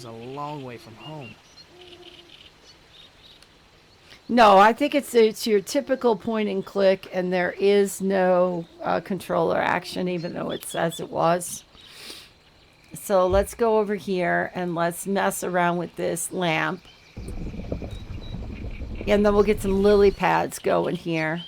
was a long way from home. No, I think it's your typical point and click, and there is no controller action, even though it says it was. So let's go over here and let's mess around with this lamp. And then we'll get some lily pads going here.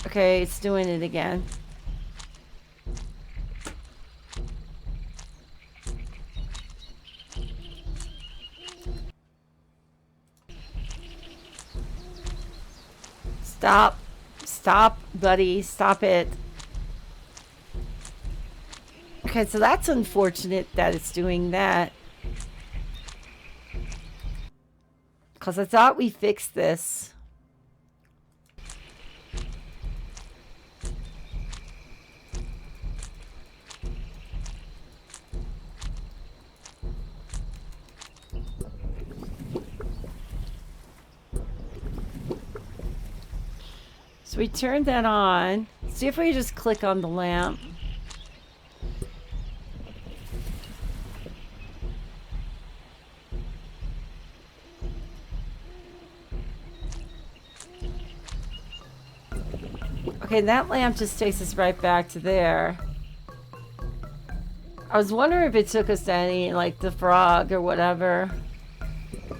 Okay, it's doing it again. Stop. Stop, buddy. Stop it. Okay, so that's unfortunate that it's doing that. Because I thought we fixed this. So we turned that on. See if we just click on the lamp. Okay, that lamp just takes us right back to there. I was wondering if it took us to any, like the frog or whatever.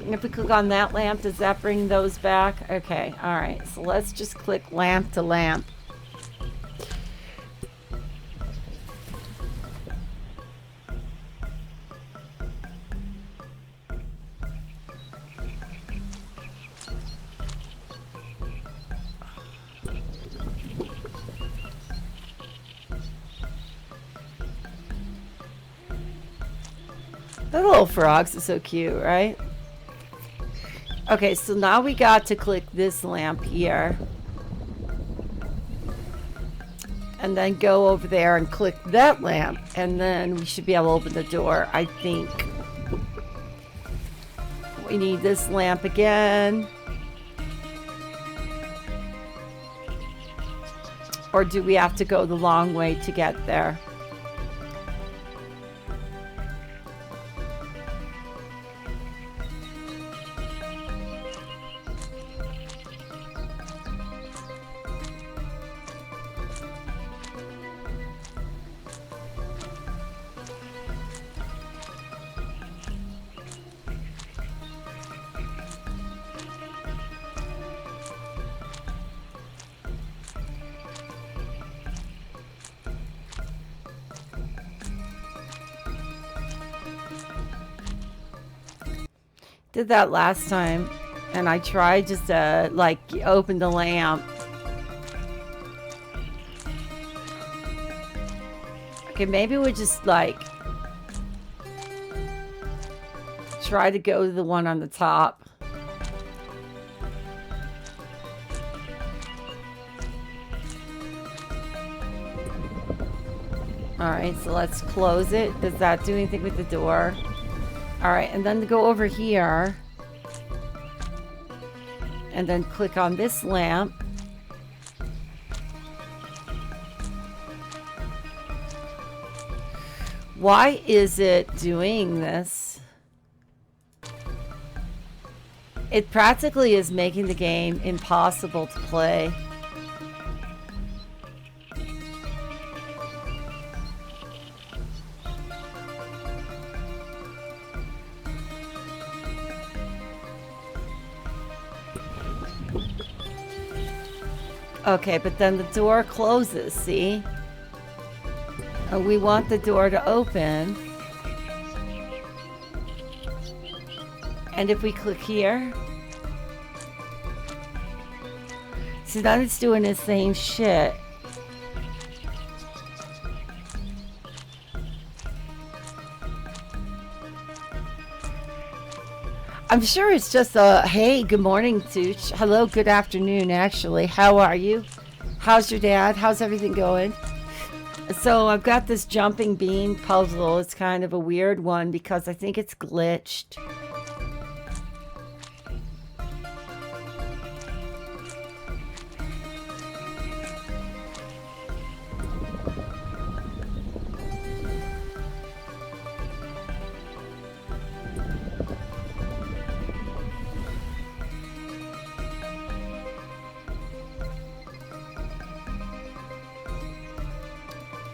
And if we click on that lamp, does that bring those back? Okay, alright. So let's just click lamp to lamp. The little frogs are so cute, right? Okay, so now we got to click this lamp here. And then go over there and click that lamp. And then we should be able to open the door, I think. We need this lamp again. Or do we have to go the long way to get there? Did that last time, and I tried just to like open the lamp. Okay, maybe we just like try to go to the one on the top. Alright, so let's close it. Does that do anything with the door? Alright, and then to go over here. And then click on this lamp. Why is it doing this? It practically is making the game impossible to play. Okay, but then the door closes, see? We want the door to open. And if we click here, see, then it's doing the same shit. I'm sure it's just a, hey, good morning, Tooch. Hello, good afternoon, actually. How are you? How's your dad? How's everything going? So I've got this jumping bean puzzle. It's kind of a weird one because I think it's glitched.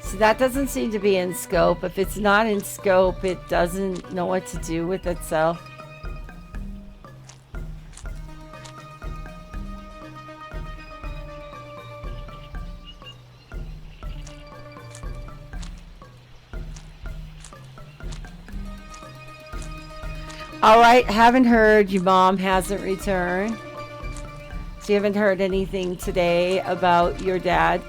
So that doesn't seem to be in scope. If it's not in scope, it doesn't know what to do with itself. All right, haven't heard. Your mom hasn't returned. So you haven't heard anything today about your dad?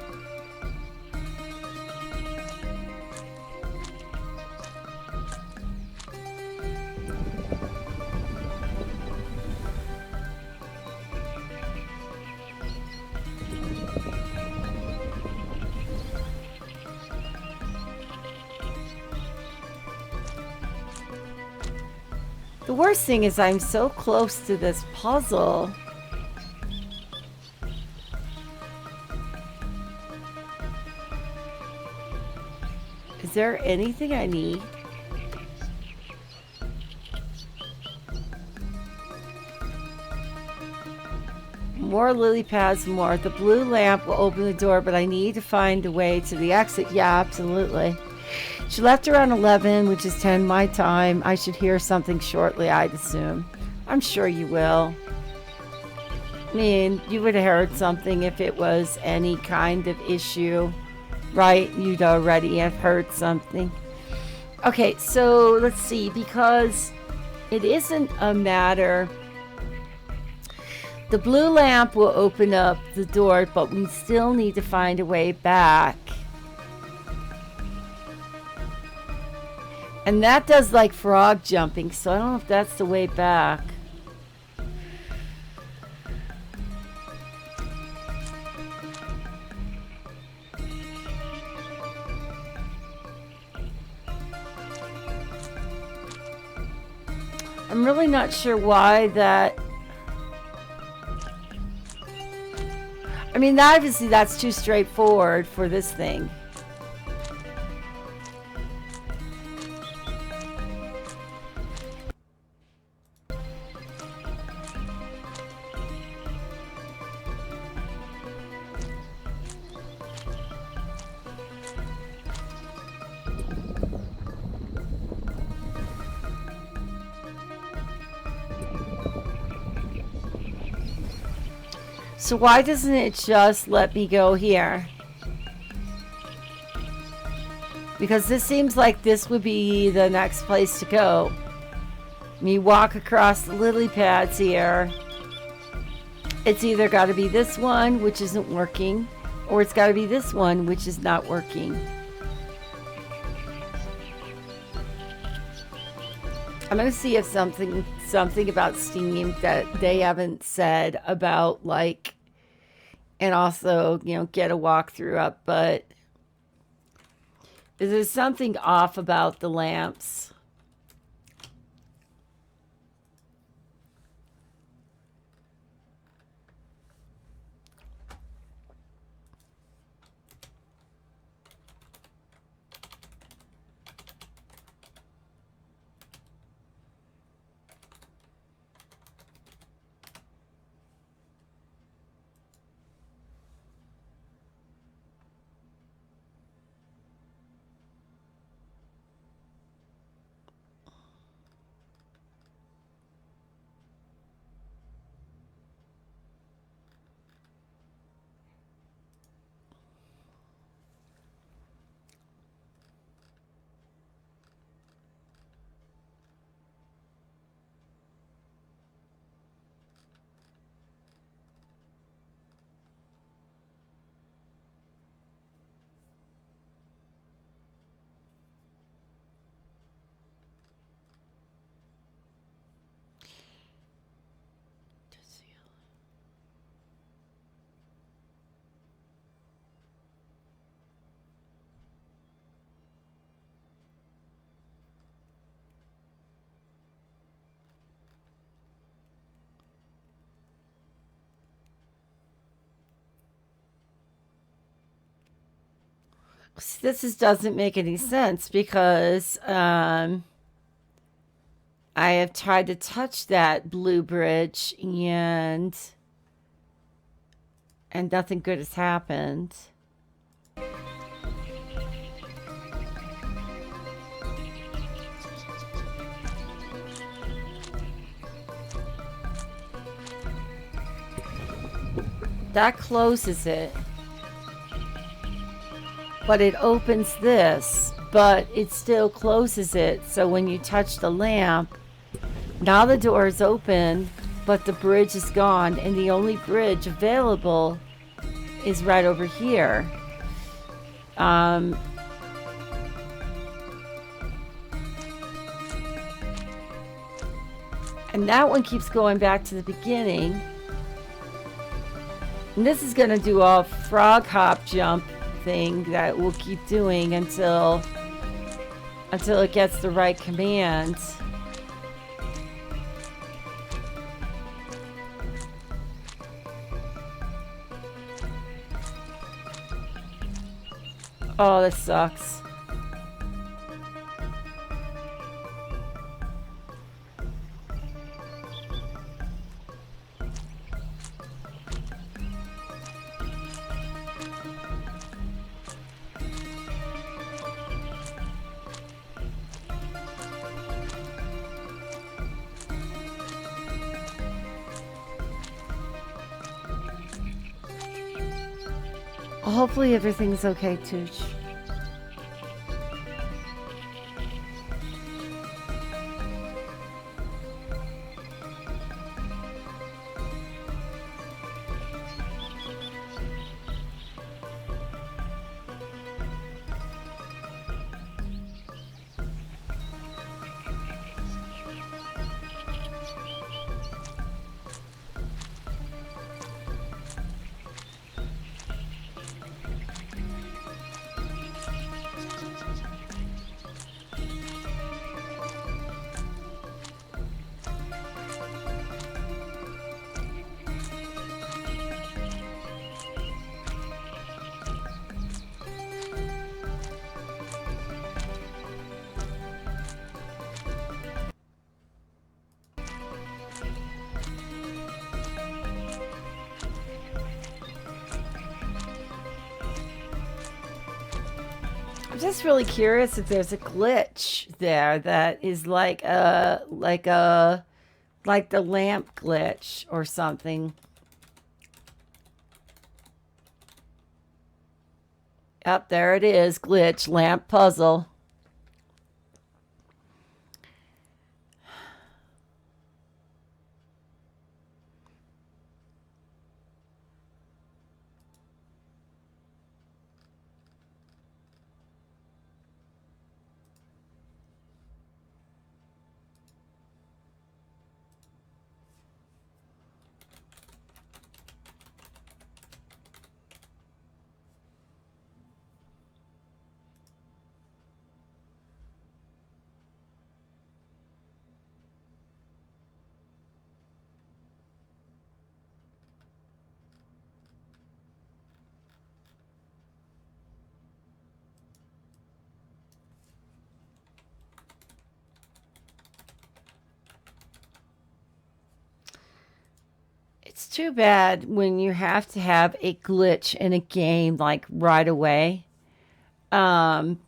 The worst thing is I'm so close to this puzzle. Is there anything I need? More lily pads, more. The blue lamp will open the door, but I need to find a way to the exit. Yeah, absolutely. She left around 11, which is 10 my time. I should hear something shortly, I'd assume. I'm sure you will. I mean, you would have heard something if it was any kind of issue, right? You'd already have heard something. Okay, so let's see, because it isn't a matter... The blue lamp will open up the door, but we still need to find a way back. And that does like frog jumping, so I don't know if that's the way back. I'm really not sure why that... I mean, obviously that's too straightforward for this thing. So why doesn't it just let me go here? Because this seems like this would be the next place to go. Me walk across the lily pads here. It's either got to be this one, which isn't working, or it's got to be this one, which is not working. I'm going to see if something about Steam that they haven't said about, like, and also, you know, get a walkthrough up, but is there something off about the lamps? Doesn't make any sense because I have tried to touch that blue bridge and nothing good has happened. that closes it. But it opens this, but it still closes it. So when you touch the lamp, now the door is open, but the bridge is gone, and the only bridge available is right over here. And that one keeps going back to the beginning. And this is going to do a frog hop jump thing that we'll keep doing until it gets the right command. Oh, this sucks. Hopefully everything's okay, Tooch. I'm just really curious if there's a glitch there that is like the lamp glitch or something. Up there it is, glitch, lamp puzzle. It's too bad when you have to have a glitch in a game like right away. Um,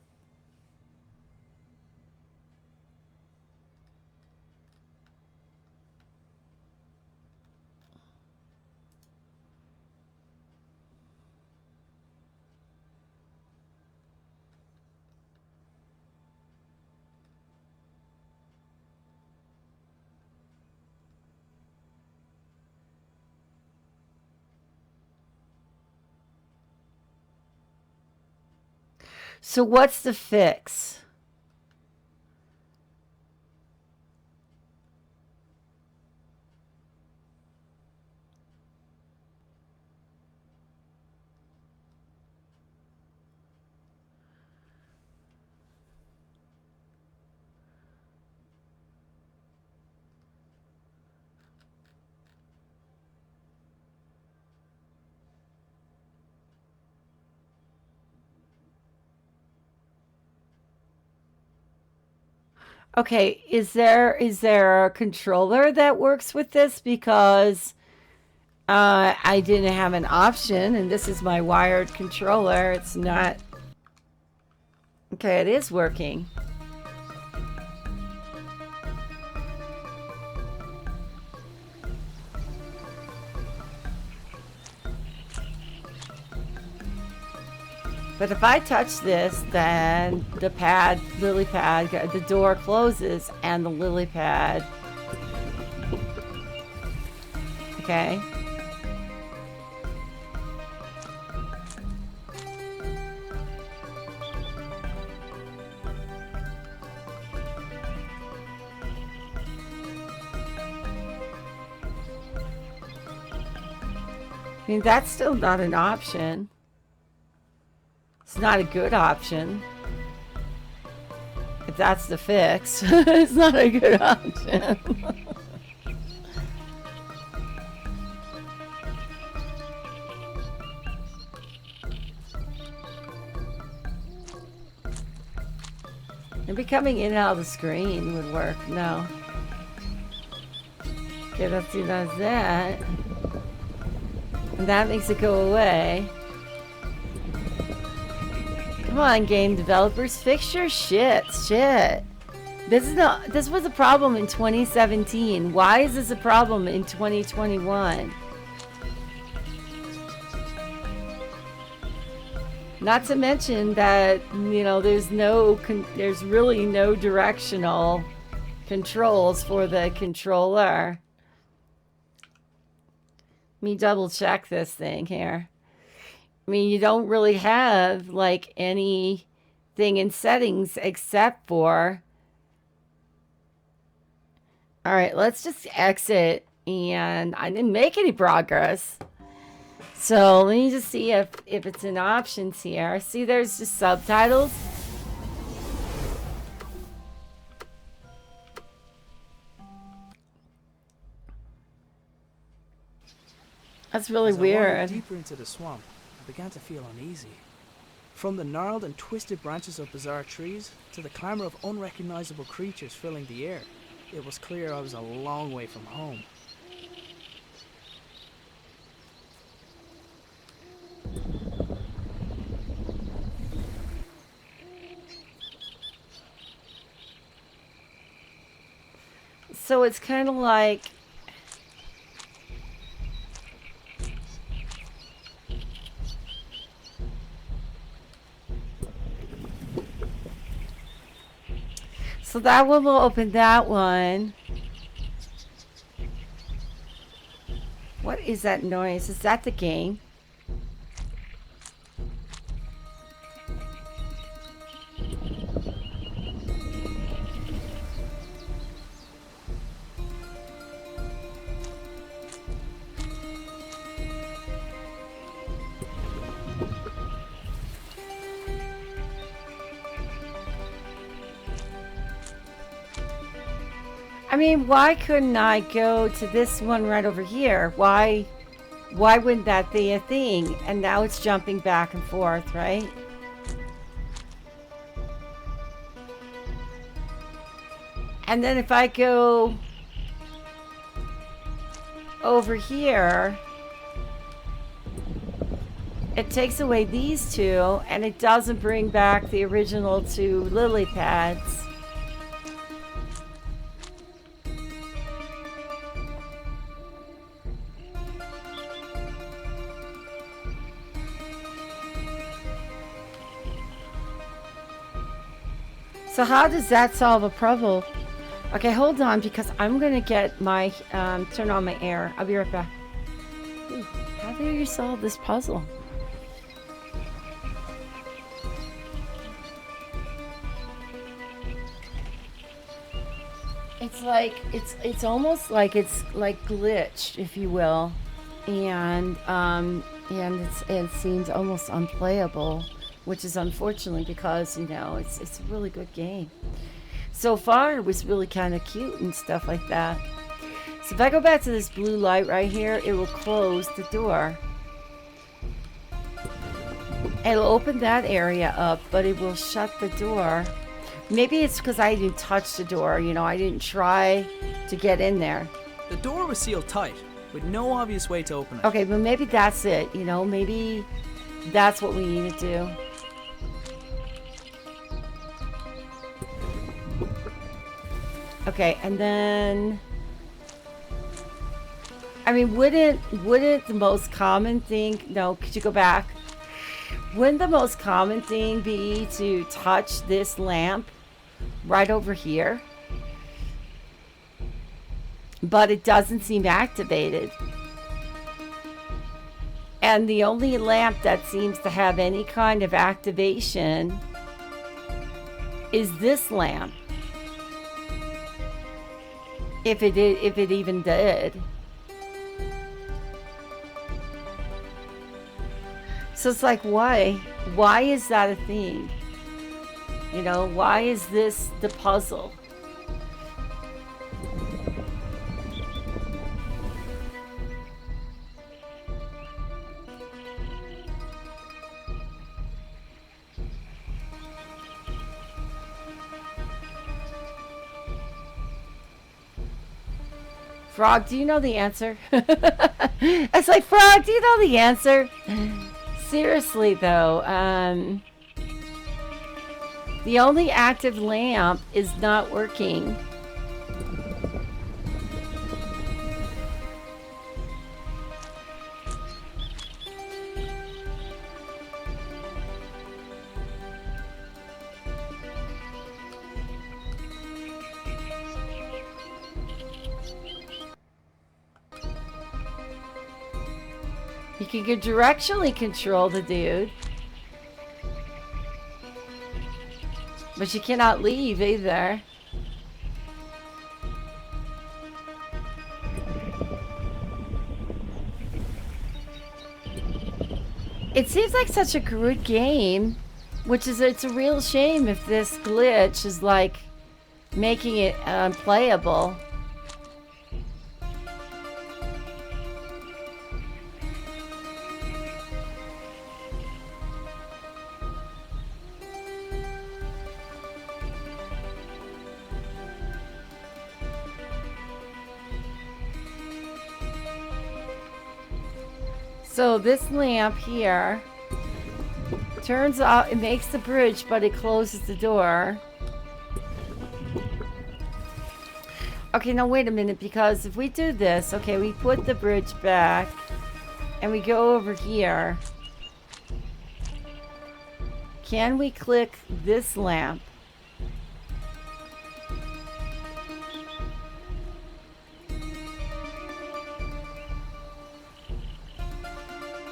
so what's the fix? Okay, is there a controller that works with this? Because I didn't have an option, and this is my wired controller. It's not. Okay, it is working. But if I touch this, then the lily pad, the door closes and the lily pad. Okay. I mean, that's still not an option. It's not a good option. If that's the fix, it's not a good option. Maybe coming in and out of the screen would work. No. Okay, let's see, that's that. And that makes it go away. Come on, game developers, fix your shit. This was a problem in 2017. Why is this a problem in 2021? Not to mention that, you know, there's really no directional controls for the controller. Let me double check this thing here. I mean, you don't really have like anything in settings except for. All right, let's just exit, and I didn't make any progress. So let me just see if it's in options here. See, there's just subtitles. That's really weird. As I wandered deeper into the swamp, I began to feel uneasy. From the gnarled and twisted branches of bizarre trees to the clamor of unrecognizable creatures filling the air, it was clear I was a long way from home. So it's kind of like so that one will open that one. What is that noise? Is that the game? I mean, why couldn't I go to this one right over here? Why wouldn't that be a thing? And now it's jumping back and forth, right? And then if I go over here, it takes away these two, and it doesn't bring back the original two lily pads. So how does that solve a problem? Okay, hold on, because I'm gonna get my turn on my air. I'll be right back. Ooh, how do you solve this puzzle? It's like it's almost like it's like glitched, if you will, and it seems almost unplayable. Which is unfortunately because, you know, it's a really good game. So far, it was really kind of cute and stuff like that. So if I go back to this blue light right here, it will close the door. It'll open that area up, but it will shut the door. Maybe it's because I didn't touch the door, you know, I didn't try to get in there. The door was sealed tight, with no obvious way to open it. Okay, but maybe that's it, you know, maybe that's what we need to do. Okay, and then, I mean, wouldn't the most common thing, no, could you go back? Wouldn't the most common thing be to touch this lamp right over here? But it doesn't seem activated. And the only lamp that seems to have any kind of activation is this lamp. If it even did. So it's like, why? Why is that a thing? You know, why is this the puzzle? Frog, do you know the answer? It's like, Frog, do you know the answer? Seriously, though, the only active lamp is not working. You can directionally control the dude. But you cannot leave either. It seems like such a good game, which is, it's a real shame if this glitch is like making it unplayable. So this lamp here turns out, it makes the bridge, but it closes the door. Okay, now wait a minute, because if we do this, okay, we put the bridge back and we go over here. Can we click this lamp?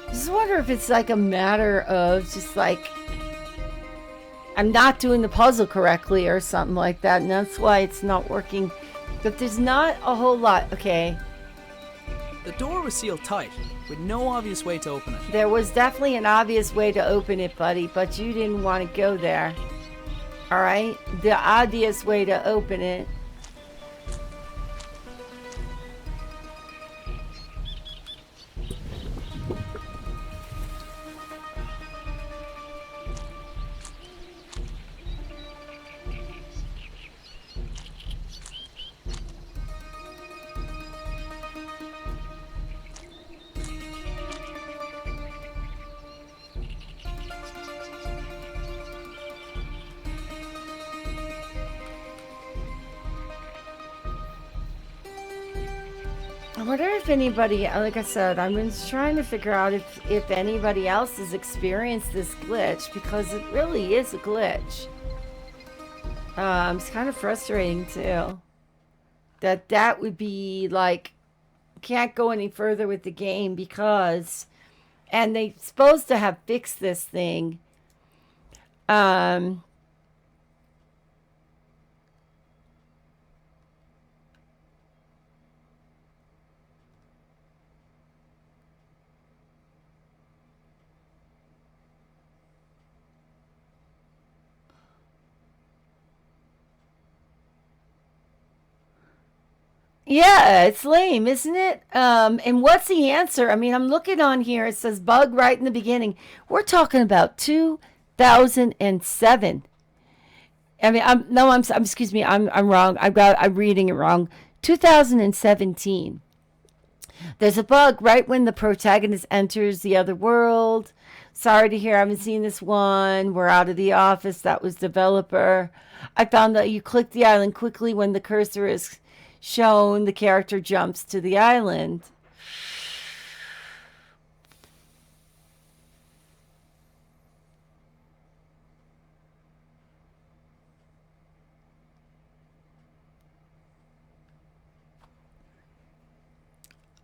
I just wonder if it's like a matter of just like I'm not doing the puzzle correctly or something like that, and that's why it's not working. But there's not a whole lot. Okay. The door was sealed tight, with no obvious way to open it. There was definitely an obvious way to open it, buddy, but you didn't want to go there. Alright? The obvious way to open it. I wonder if anybody, like I said, I'm just trying to figure out if anybody else has experienced this glitch, because it really is a glitch. It's kind of frustrating too. That would be like, can't go any further with the game because, and they supposed to have fixed this thing. Yeah, it's lame, isn't it? And what's the answer? I mean, I'm looking on here. It says bug right in the beginning. We're talking about 2007. I mean, excuse me. I'm wrong. I'm reading it wrong. 2017. There's a bug right when the protagonist enters the other world. Sorry to hear, I haven't seen this one. We're out of the office. That was developer. I found that you click the island quickly when the cursor is shown, the character jumps to the island.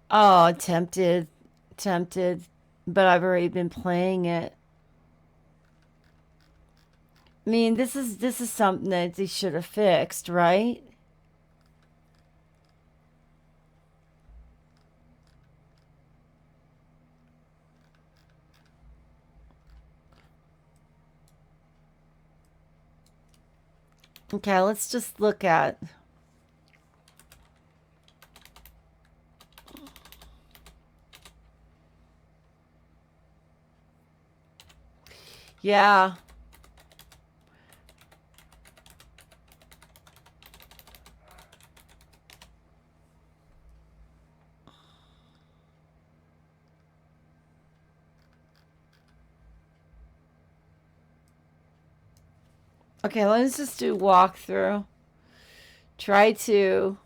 Oh, tempted. Tempted. But I've already been playing it. I mean, this is something that they should have fixed, right? Okay, let's just look at. Yeah. Okay, let's just do walkthrough. Try to.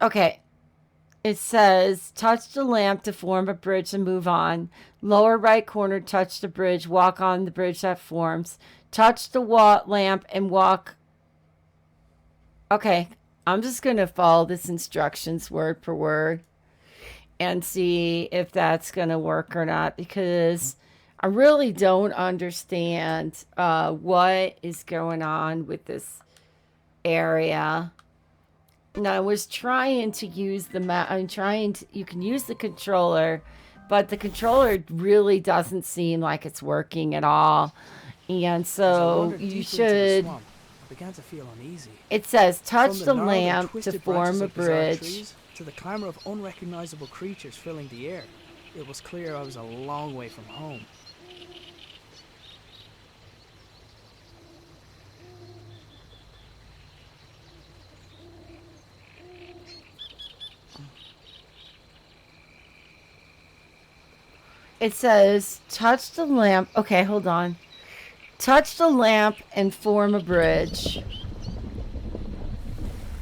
Okay. It says touch the lamp to form a bridge and move on. Lower right corner, touch the bridge, walk on the bridge that forms. Touch the lamp and walk. Okay, I'm just going to follow this instructions word per word and see if that's going to work or not, because I really don't understand what is going on with this area. And I was trying to use the you can use the controller, but the controller really doesn't seem like it's working at all. And so you should. I began to feel uneasy. It says touch From the gnarled and lamp to twisted form branches a of bizarre bridge. trees to the clamor of unrecognizable creatures filling the air, it was clear I was a long way from home. It says touch the lamp. Okay, hold on. Touch the lamp and form a bridge.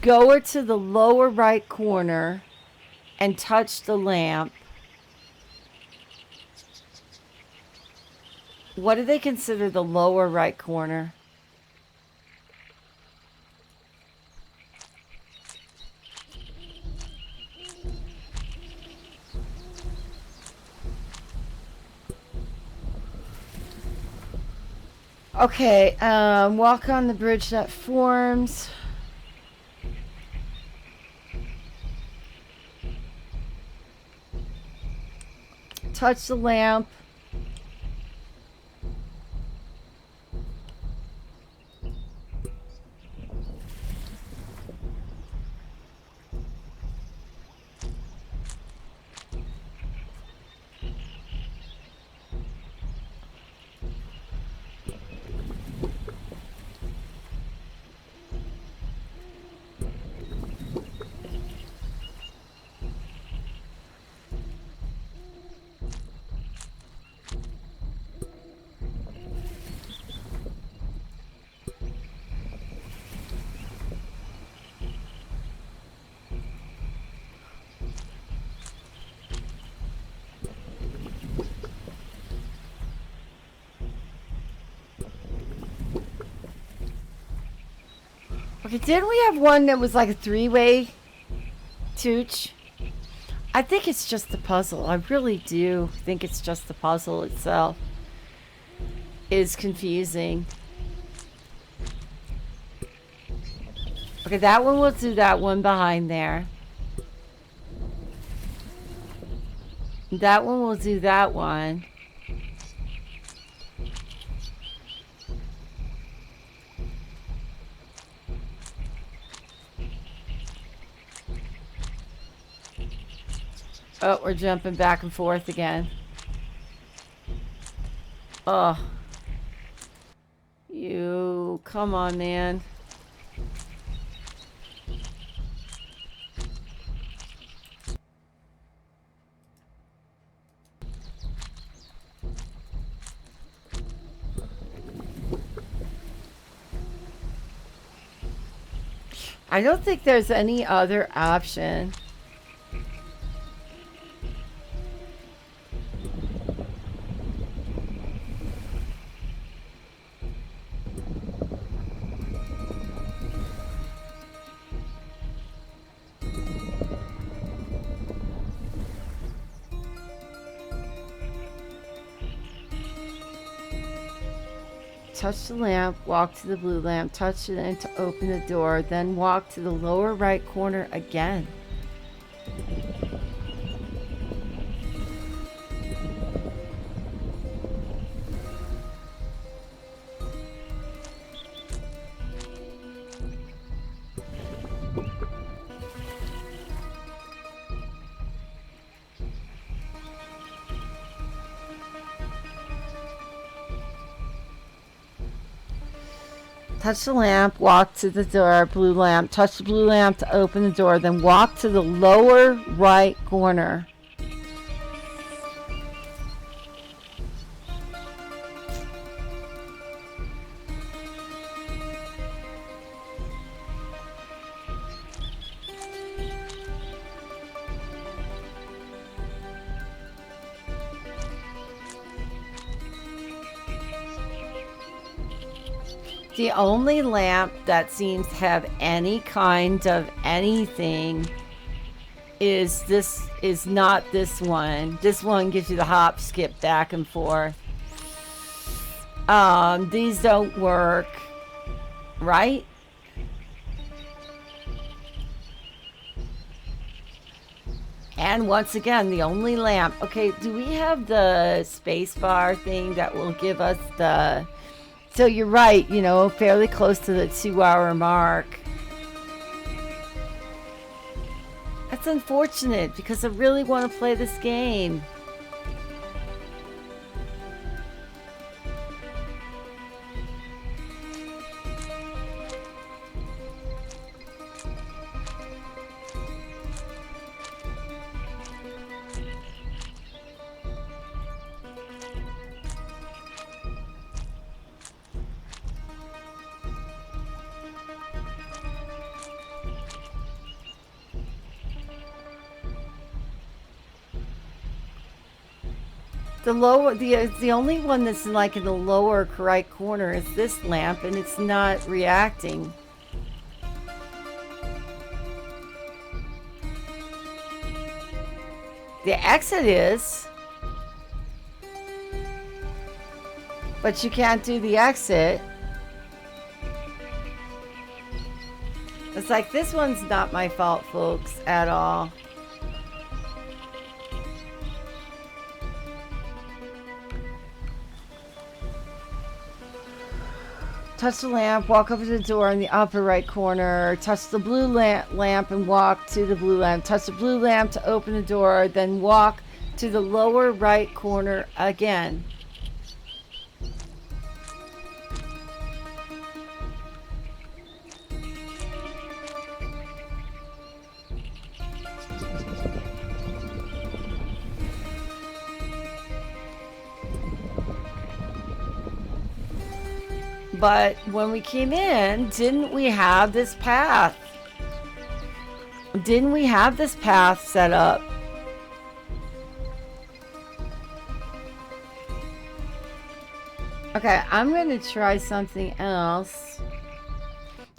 Go to the lower right corner and touch the lamp. What do they consider the lower right corner? Okay, walk on the bridge that forms. Touch the lamp. Okay, didn't we have one that was like a three-way, Tooch? I think it's just the puzzle. I really do think it's just the puzzle itself is confusing. Okay, that one will do that one behind there. That one will do that one. Oh, we're jumping back and forth again. Oh. You, come on, man. I don't think there's any other option. Touch the lamp, walk to the blue lamp, touch it to open the door, then walk to the lower right corner again. Touch the lamp, walk to the door, blue lamp, touch the blue lamp to open the door, then walk to the lower right corner. The only lamp that seems to have any kind of anything is not this one. This one gives you the hop, skip, back and forth. These don't work, right? And once again, the only lamp. Okay, do we have the space bar thing that will give us the... So you're right, you know, fairly close to the 2-hour mark. That's unfortunate because I really want to play this game. The only one that's like in the lower right corner is this lamp, and it's not reacting. The exit is, but you can't do the exit. It's like this one's not my fault, folks, at all. Touch the lamp, walk over to the door in the upper right corner. Touch the blue lamp and walk to the blue lamp. Touch the blue lamp to open the door, then walk to the lower right corner again. But when we came in, didn't we have this path? Didn't we have this path set up? Okay, I'm going to try something else.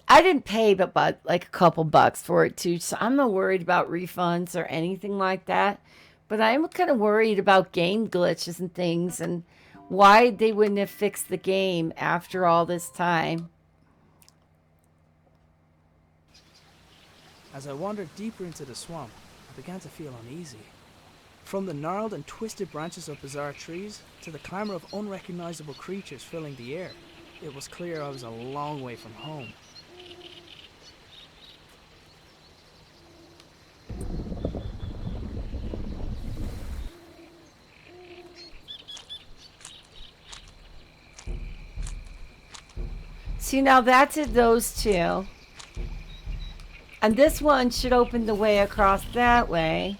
I didn't pay but like a couple bucks for it too, so I'm not worried about refunds or anything like that. But I'm kind of worried about game glitches and things, and why they wouldn't have fixed the game after all this time. As I wandered deeper into the swamp, I began to feel uneasy. From the gnarled and twisted branches of bizarre trees to the clamor of unrecognizable creatures filling the air, it was clear I was a long way from home. See, now that's it, those two. And this one should open the way across that way.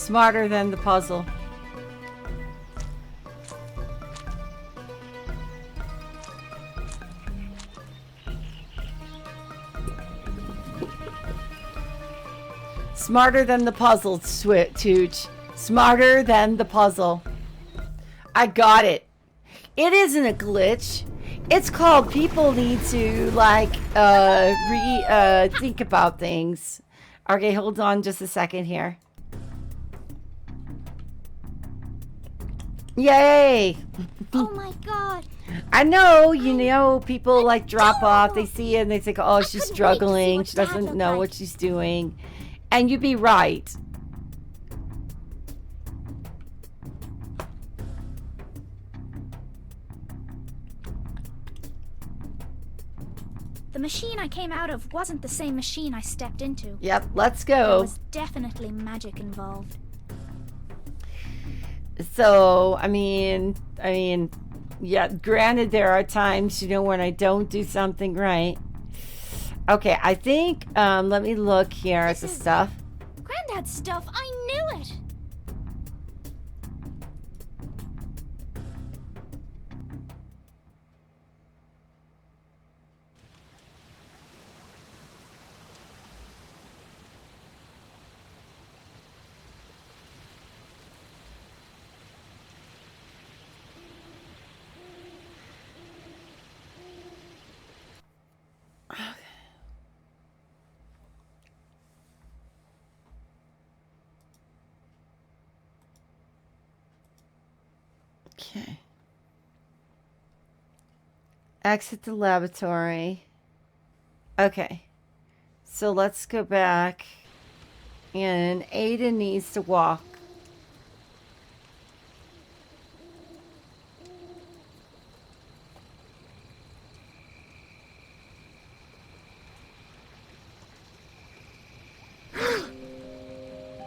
Smarter than the puzzle. Smarter than the puzzle, Tooch. Smarter than the puzzle. I got it. It isn't a glitch. It's called people need to think about things. Okay, hold on just a second here. Yay! Oh my god. I know, people drop off. They see it and they think, oh, she's struggling. She doesn't know what she's doing. And you'd be right. The machine I came out of wasn't the same machine I stepped into. Yep, let's There go. was definitely magic involved. So, I mean, yeah, granted there are times, when I don't do something right. Okay, I think, let me look here at the stuff. Granddad's stuff, I knew it! Okay. Exit the laboratory. Okay. So let's go back. And Aiden needs to walk.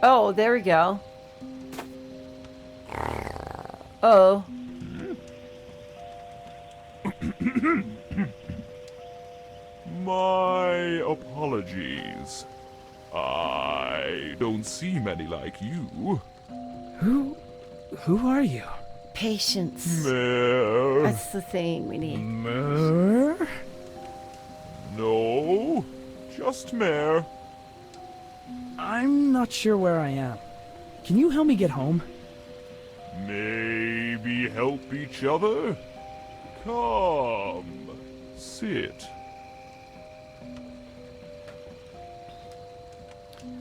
Oh, there we go. Oh. My apologies. I don't see many like you. Who are you? Patience. Mare. That's the thing we need. Mer? No, just Mare. I'm not sure where I am. Can you help me get home? Maybe help each other? Come, sit.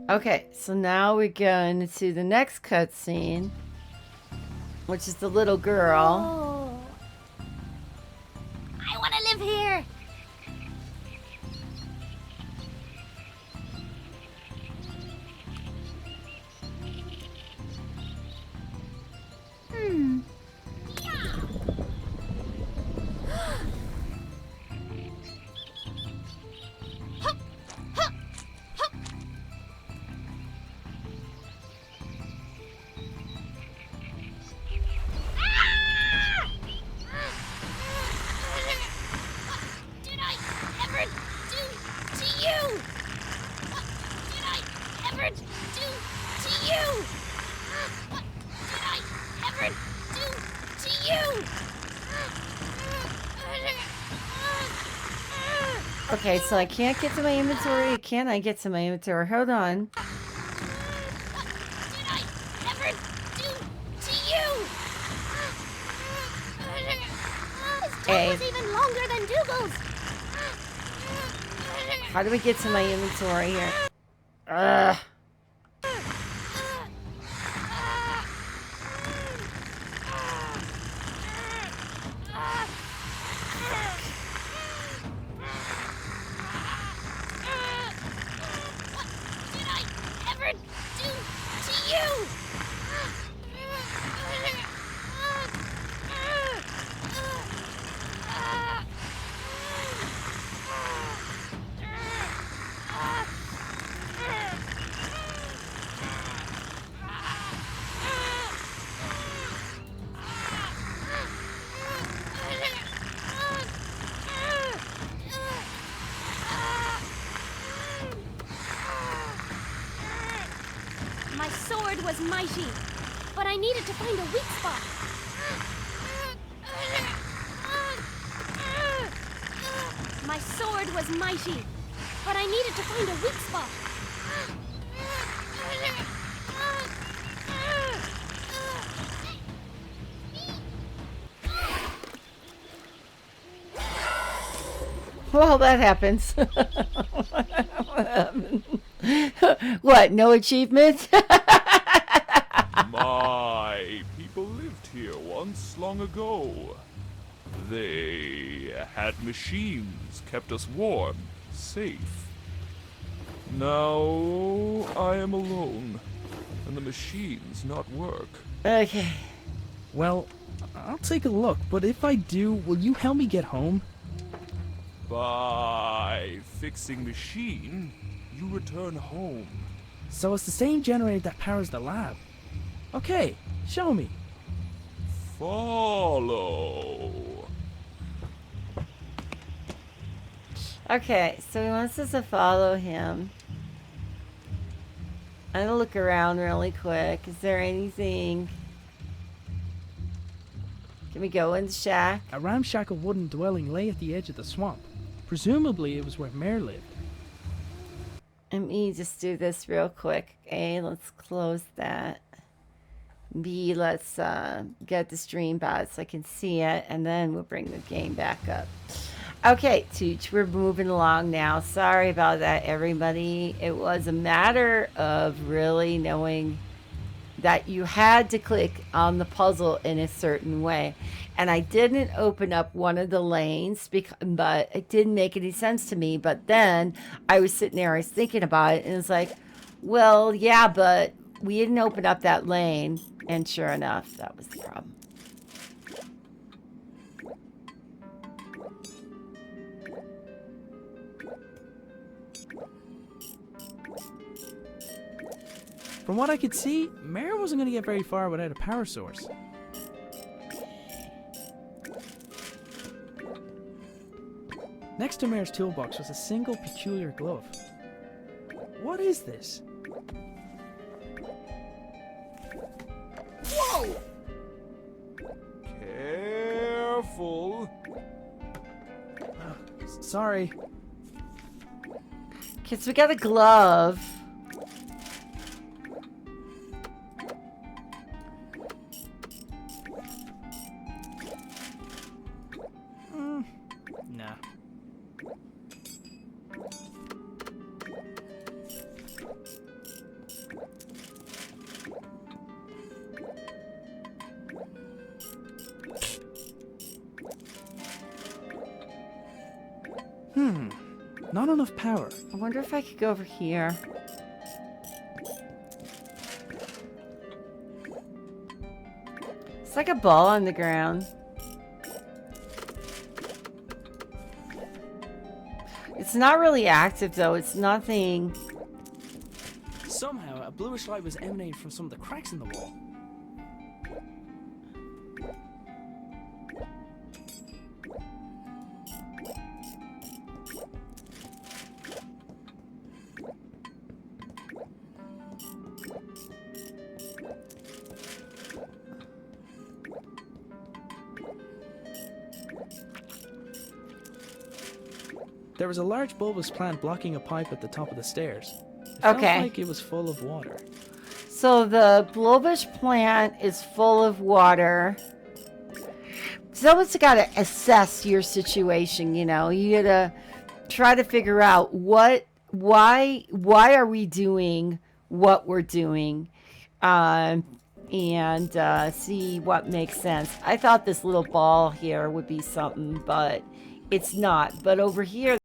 Okay, so now we're going to the next cutscene, which is the little girl. Oh. I want to live here! Hmm. Did I ever do to you? What did I ever do to you? What did I ever do to you? Okay, so I can't get to my inventory. Can I get to my inventory? Hold on. What did I ever do to you? His tongue was even longer than Dougal's. How do we get to my inventory here? Ugh. What did I ever do to you? was mighty, but I needed to find a weak spot. My sword was mighty, but I needed to find a weak spot. Well, that happens. What happened? What, no achievement? My people lived here once long ago. They had machines, kept us warm, safe. Now I am alone, and the machines not work. Okay. Well, I'll take a look, but if I do, will you help me get home? By fixing machine, you return home. So it's the same generator that powers the lab. Okay, show me. Follow. Okay, so he wants us to follow him. I'm gonna look around really quick. Is there anything? Can we go in the shack? A ramshackle wooden dwelling lay at the edge of the swamp. Presumably it was where Mare lived. Let me just do this real quick. A, let's close that. B, let's get the stream bot so I can see it, and then we'll bring the game back up. Okay, Tooch, we're moving along now. Sorry about that, everybody. It was a matter of really knowing that you had to click on the puzzle in a certain way. And I didn't open up one of the lanes, but it didn't make any sense to me. But then I was sitting there, I was thinking about it, and it's like, well, yeah, but we didn't open up that lane. And sure enough, that was the problem. From what I could see, Mare wasn't going to get very far without a power source. Next to Mare's toolbox was a single peculiar glove. What is this? Whoa! Careful. Sorry. Okay, so we got a glove. Nah. Not enough power. I wonder if I could go over here. It's like a ball on the ground. It's not really active though. It's nothing. Somehow, a bluish light was emanating from some of the cracks in the wall. There was a large bulbous plant blocking a pipe at the top of the stairs. It felt Okay. like it was full of water. So the bulbous plant is full of water. Someone's got to assess your situation, you know. You got to try to figure out why are we doing what we're doing, and see what makes sense. I thought this little ball here would be something, but it's not. But over here,